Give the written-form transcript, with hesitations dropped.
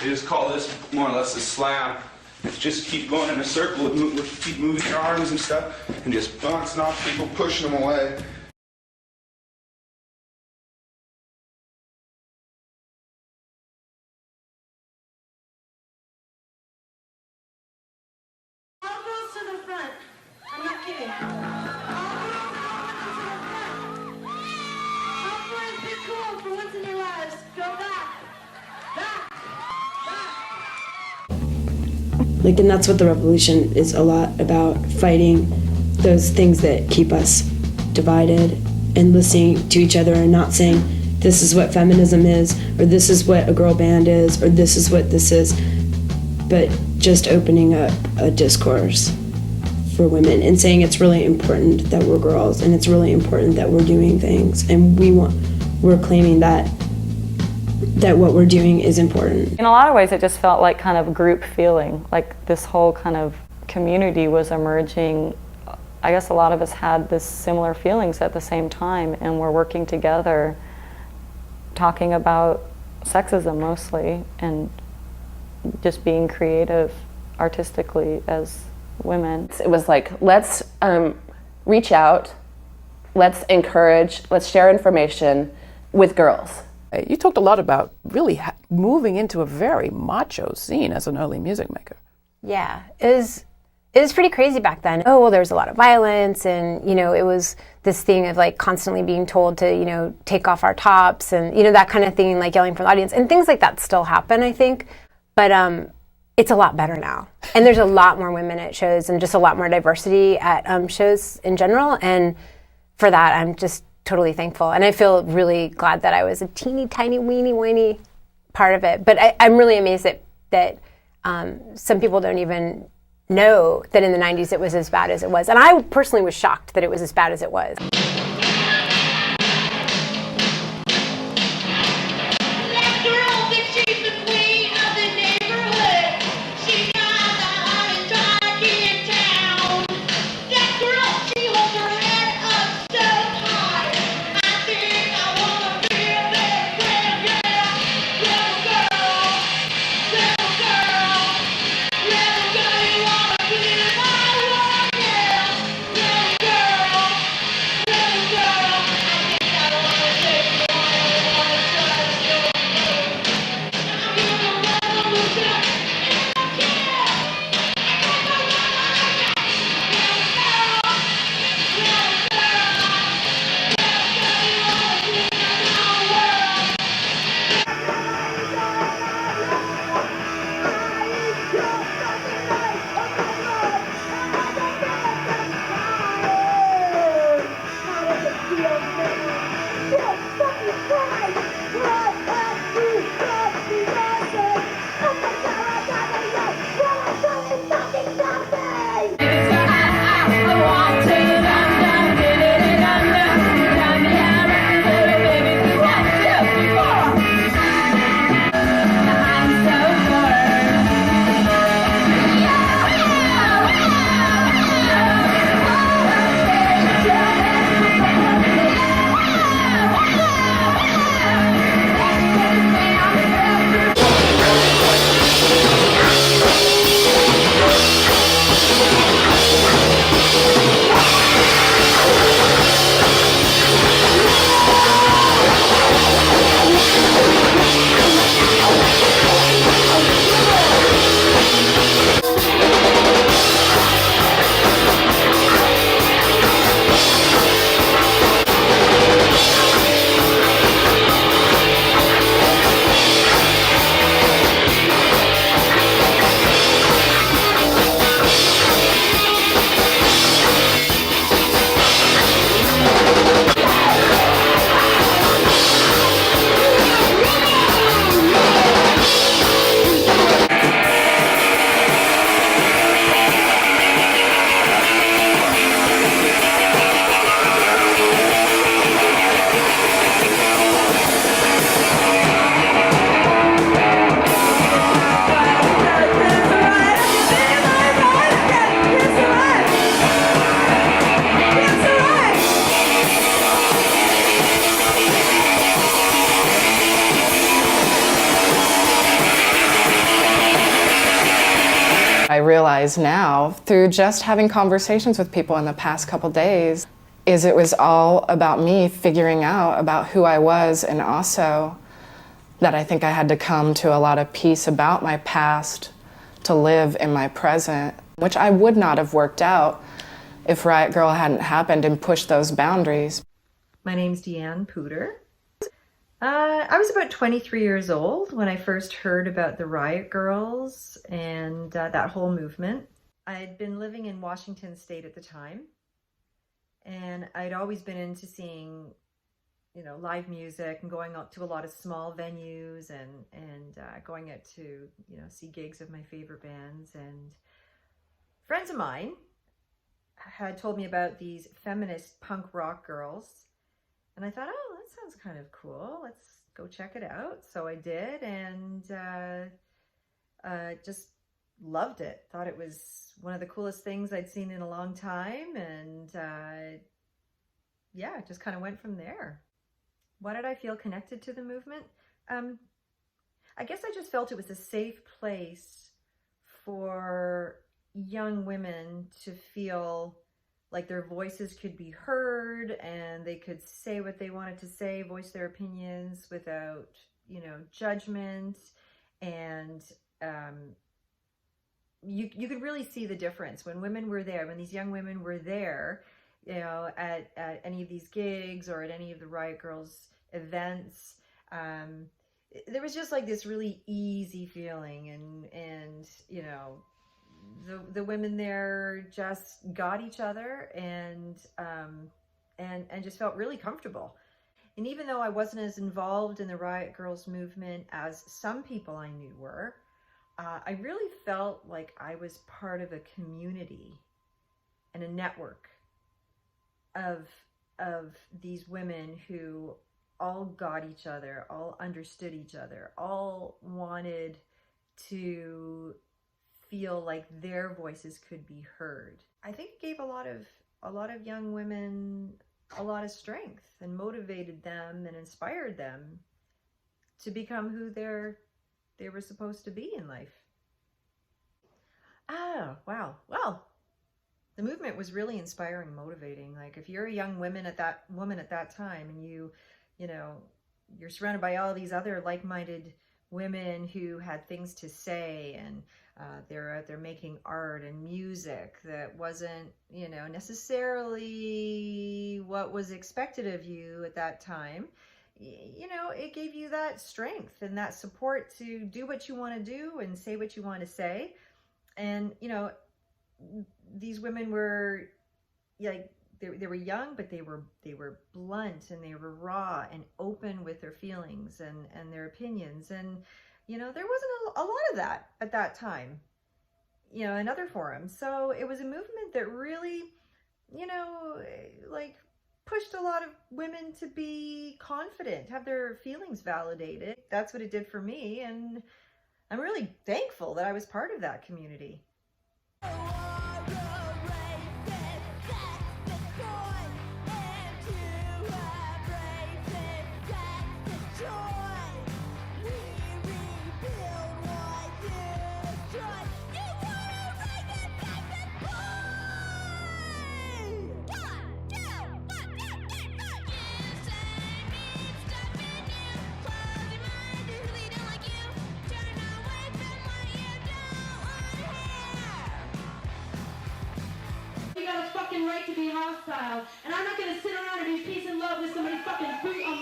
They just call this more or less a slab. It's just keep going in a circle, keep moving your arms and stuff, and just bouncing off people, pushing them away. All girls to the front. I'm not kidding. All girls to the front. All boys, be cool for once in your lives. Go back. Back. Like, and that's what the revolution is a lot about, fighting those things that keep us divided and listening to each other and not saying this is what feminism is, or this is what a girl band is, or this is what this is, but just opening up a discourse for women and saying it's really important that we're girls and it's really important that we're doing things, and we're claiming that what we're doing is important. In a lot of ways, it just felt like kind of group feeling, like this whole kind of community was emerging. I guess a lot of us had this similar feelings at the same time, and we're working together, talking about sexism mostly, and just being creative artistically as women. It was like, let's reach out, let's encourage, let's share information with girls. You talked a lot about really moving into a very macho scene as an early music maker. Yeah, it was pretty crazy back then. Oh, well, there was a lot of violence, and, you know, it was this thing of like constantly being told to, you know, take off our tops and, you know, that kind of thing, like yelling from the audience, and things like that still happen, I think. But it's a lot better now. And there's a lot more women at shows and just a lot more diversity at shows in general. And for that, I'm just totally thankful. And I feel really glad that I was a teeny tiny weeny whiny part of it. But I'm really amazed that some people don't even know that in the 90s it was as bad as it was. And I personally was shocked that it was as bad as it was. realize now through just having conversations with people in the past couple days is it was all about me figuring out about who I was, and also that I think I had to come to a lot of peace about my past to live in my present, which I would not have worked out if Riot Grrrl hadn't happened and pushed those boundaries. My name's Deanne Pooter. I was about 23 years old when I first heard about the Riot Grrrls and that whole movement. I had been living in Washington State at the time, and I'd always been into seeing, you know, live music and going out to a lot of small venues and going out to, you know, see gigs of my favorite bands. And friends of mine had told me about these feminist punk rock girls. And I thought, oh, that sounds kind of cool. Let's go check it out. So I did, and just loved it. Thought it was one of the coolest things I'd seen in a long time. And yeah, just kind of went from there. Why did I feel connected to the movement? I guess I just felt it was a safe place for young women to feel like their voices could be heard and they could say what they wanted to say, voice their opinions without, you know, judgment. And you could really see the difference when women were there, when these young women were there, you know, at any of these gigs or at any of the Riot Grrrls events. There was just like this really easy feeling, and you know, the women there just got each other and just felt really comfortable. And even though I wasn't as involved in the Riot Grrrls movement as some people I knew were, I really felt like I was part of a community and a network of these women who all got each other, all understood each other, all wanted to feel like their voices could be heard. I think it gave a lot of young women a lot of strength and motivated them and inspired them to become who they were supposed to be in life. Oh, wow. Well, the movement was really inspiring, motivating. Like if you're a young woman at that time and you know, you're surrounded by all these other like-minded women who had things to say, and they're out there making art and music that wasn't, you know, necessarily what was expected of you at that time. You know, it gave you that strength and that support to do what you want to do and say what you want to say. And, you know, these women were like, they were young, but they were blunt and they were raw and open with their feelings and their opinions. And, you know, there wasn't a lot of that at that time, you know, in other forums. So it was a movement that really, you know, like pushed a lot of women to be confident, have their feelings validated. That's what it did for me. And I'm really thankful that I was part of that community. You got a fucking right to be hostile, and I'm not gonna sit around and be peace and love with somebody fucking boot on